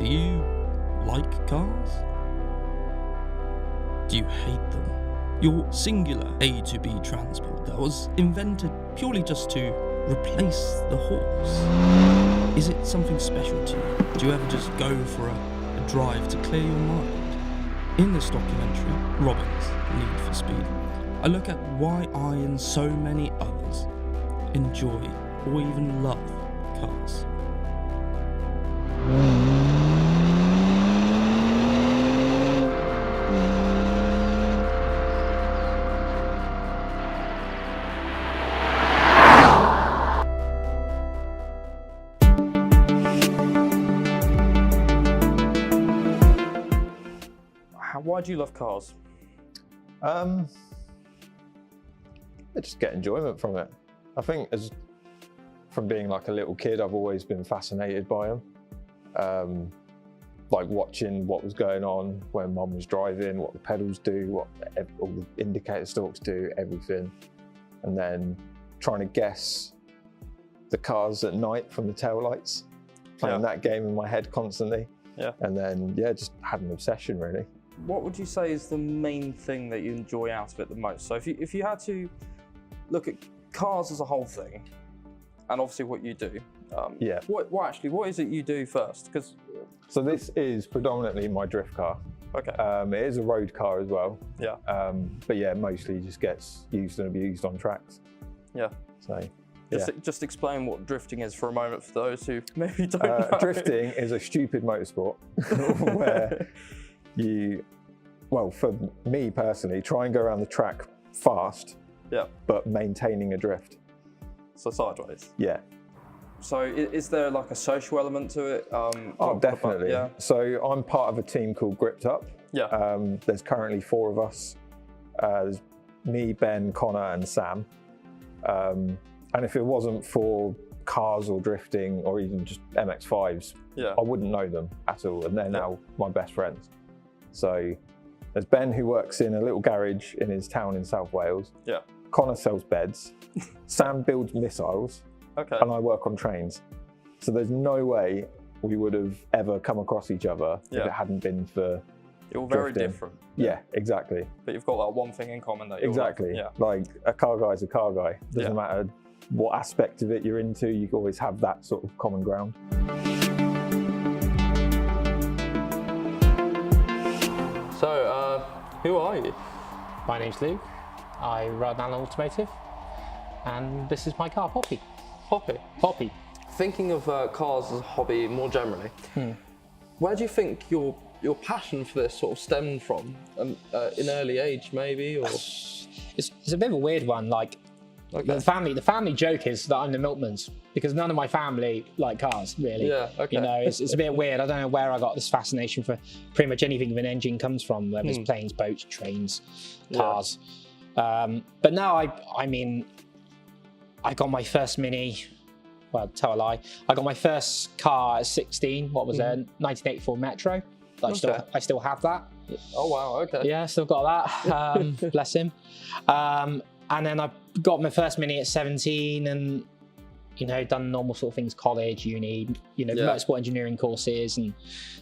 Do you like cars? Do you hate them? Your singular A to B transport that was invented purely just to replace the horse. Is it something special to you? Do you ever just go for a drive to clear your mind? In this documentary, Robin's Need for Speed, I look at why I and so many others enjoy or even love cars. Why do you love cars? I just get enjoyment from it. I think from being like a little kid, I've always been fascinated by them. Like watching what was going on when Mum was driving, what the pedals do, what all the indicator stalks do, everything. And then trying to guess the cars at night from the taillights, playing that game in my head constantly. Yeah. And then, just had an obsession really. What would you say is the main thing that you enjoy out of it the most? So if you had to look at cars as a whole thing, and obviously what you do, what is it you do first? So this is predominantly my drift car. Okay. It is a road car as well. Yeah. But yeah, mostly just gets used and abused on tracks. Yeah. So. Just explain what drifting is for a moment for those who maybe don't know. Drifting is a stupid motorsport where for me personally, try and go around the track fast, but maintaining a drift. So sideways. Yeah. So is there like a social element to it? Oh, definitely. Yeah. So I'm part of a team called Gripped Up. Yeah. There's currently 4 of us. There's me, Ben, Connor, and Sam. And if it wasn't for cars or drifting or even just MX-5s, I wouldn't know them at all. And they're now my best friends. So there's Ben, who works in a little garage in his town in South Wales. Yeah. Connor sells beds. Sam builds missiles. Okay. And I work on trains. So there's no way we would have ever come across each other if it hadn't been for You're very drifting. different. Yeah, exactly. But you've got that one thing in common that you Exactly. love. Like a car guy's a car guy. Doesn't matter what aspect of it you're into, you can always have that sort of common ground. So, who are you? My name's Luke. I run Allen Automotive, and this is my car, Poppy. Poppy. Thinking of cars as a hobby more generally, where do you think your passion for this sort of stemmed from? In early age, maybe, or It's a bit of a weird one. Like, the family joke is that I'm the milkman's, because none of my family like cars, really. Yeah, okay. You know, it's a bit weird. I don't know where I got this fascination for pretty much anything with an engine comes from, whether it's planes, boats, trains, cars. But now, I mean, I got my first Mini, well, tell a lie. I got my first car at 16, what was it, 1984 Metro. I still have that. Oh, wow, okay. Yeah, still got that, bless him. And then I got my first Mini at 17 and, you know, done normal sort of things, college, uni, you know, motorsport engineering courses and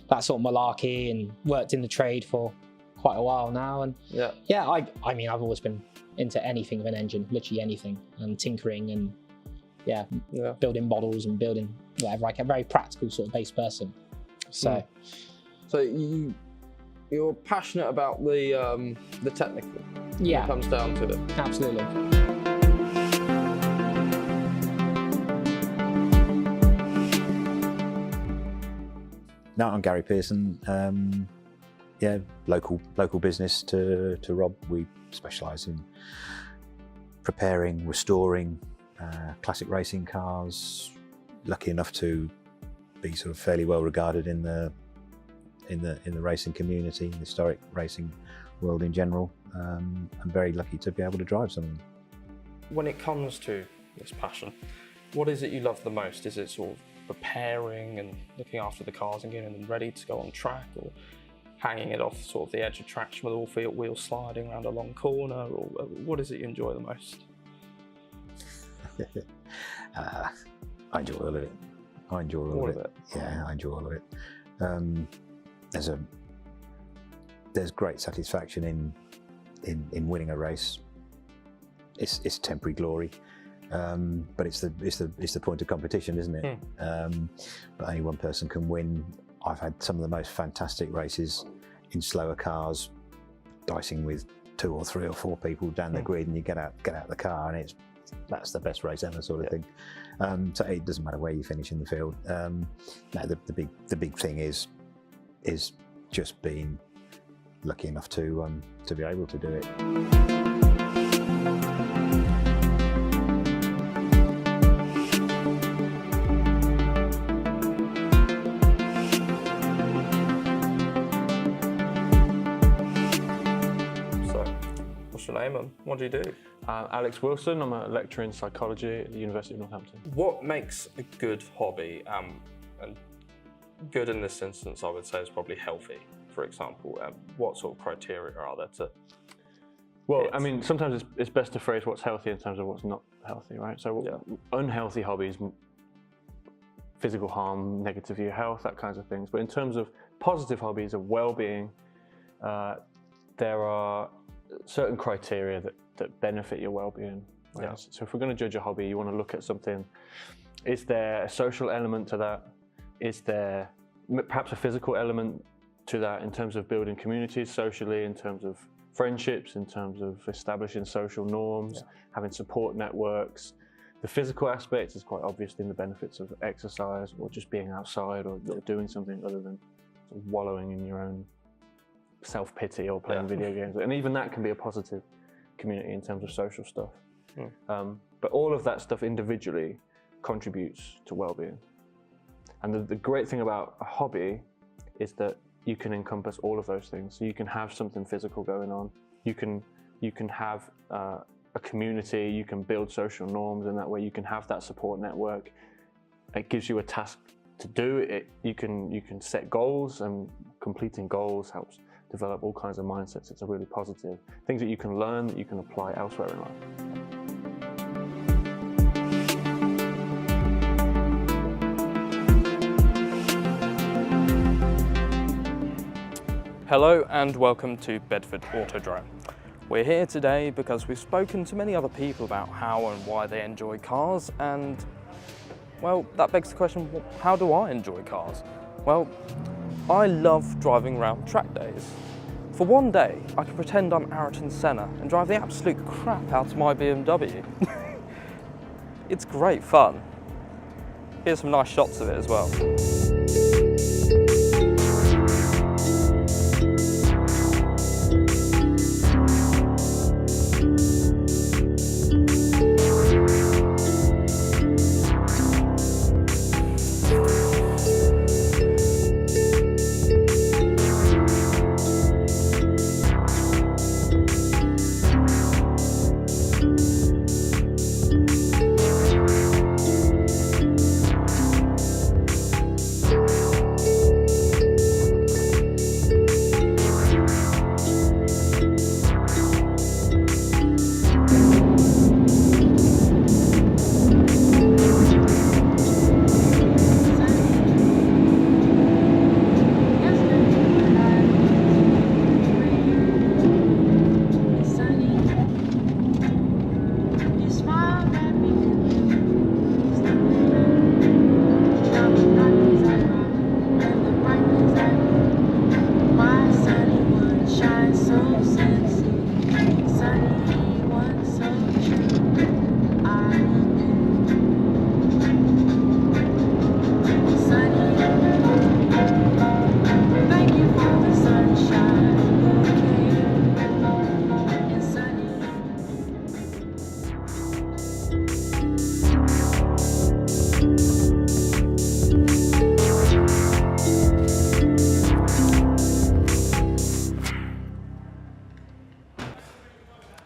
that sort of malarkey, and worked in the trade for quite a while now. And I mean, I've always been into anything with an engine, literally anything, and tinkering and building models and building whatever. Like a very practical sort of based person. So, you're passionate about the technical. When it comes down to it. Absolutely. No, I'm Gary Pearson. Local business to Rob. We specialise in preparing, restoring classic racing cars. Lucky enough to be sort of fairly well regarded in the racing community, the historic racing world in general. I'm very lucky to be able to drive some of them. When it comes to this passion, what is it you love the most? Is it sort of preparing and looking after the cars and getting them ready to go on track, or hanging it off sort of the edge of traction with all wheels sliding around a long corner, or what is it you enjoy the most? I enjoy all of it. I enjoy all of it. Yeah, I enjoy all of it. There's great satisfaction in winning a race. It's temporary glory, but it's the point of competition, isn't it? But only one person can win. I've had some of the most fantastic races in slower cars, dicing with 2 or 3 or 4 people down the grid, and you get out the car, and that's the best race ever, sort of thing. So it doesn't matter where you finish in the field. No, the big thing is just being lucky enough to be able to do it. So, what's your name and what do you do? Alex Wilson. I'm a lecturer in psychology at the University of Northampton. What makes a good hobby, and good in this instance, I would say, is probably healthy, for example. What sort of criteria are there to? Well, I mean, sometimes it's best to phrase what's healthy in terms of what's not healthy, right? So unhealthy hobbies, physical harm, negative for your health, that kinds of things. But in terms of positive hobbies of well-being, there are certain criteria that benefit your well-being. Right? So if we're going to judge a hobby, you want to look at something. Is there a social element to that? Is there perhaps a physical element to that in terms of building communities socially, in terms of friendships, in terms of establishing social norms, having support networks? The physical aspect is quite obviously in the benefits of exercise or just being outside or doing something other than sort of wallowing in your own self-pity or playing video games. And even that can be a positive community in terms of social stuff. But all of that stuff individually contributes to well-being. And the great thing about a hobby is that you can encompass all of those things. So you can have something physical going on. You can have a community. You can build social norms, and that way you can have that support network. It gives you a task to do. You can set goals, and completing goals helps develop all kinds of mindsets. It's a really positive things that you can learn that you can apply elsewhere in life. Hello and welcome to Bedford Autodrome. We're here today because we've spoken to many other people about how and why they enjoy cars, and well, that begs the question, how do I enjoy cars? Well, I love driving around track days. For one day, I can pretend I'm Ayrton Senna and drive the absolute crap out of my BMW. It's great fun. Here's some nice shots of it as well.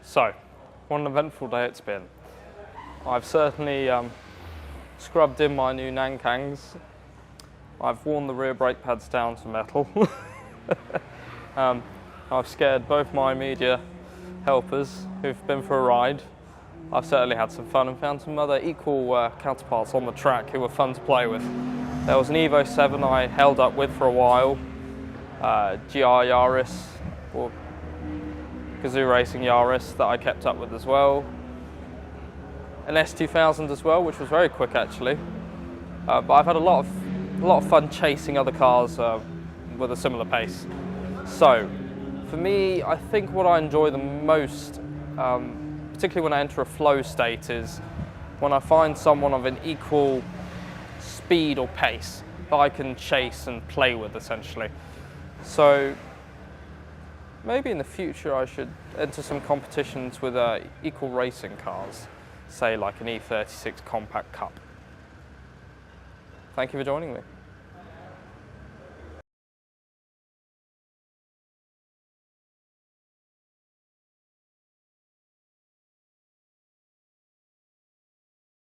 So, what an eventful day it's been. I've certainly scrubbed in my new Nankangs. I've worn the rear brake pads down to metal. I've scared both my media helpers who've been for a ride. I've certainly had some fun and found some other equal counterparts on the track who were fun to play with. There was an Evo 7 I held up with for a while, GR Yaris, or Gazoo Racing Yaris that I kept up with as well. An S2000 as well, which was very quick actually. But I've had a lot of fun chasing other cars with a similar pace. So, for me, I think what I enjoy the most, particularly when I enter a flow state, is when I find someone of an equal speed or pace that I can chase and play with, essentially. So, maybe in the future I should enter some competitions with equal racing cars, say like an E36 Compact Cup. Thank you for joining me.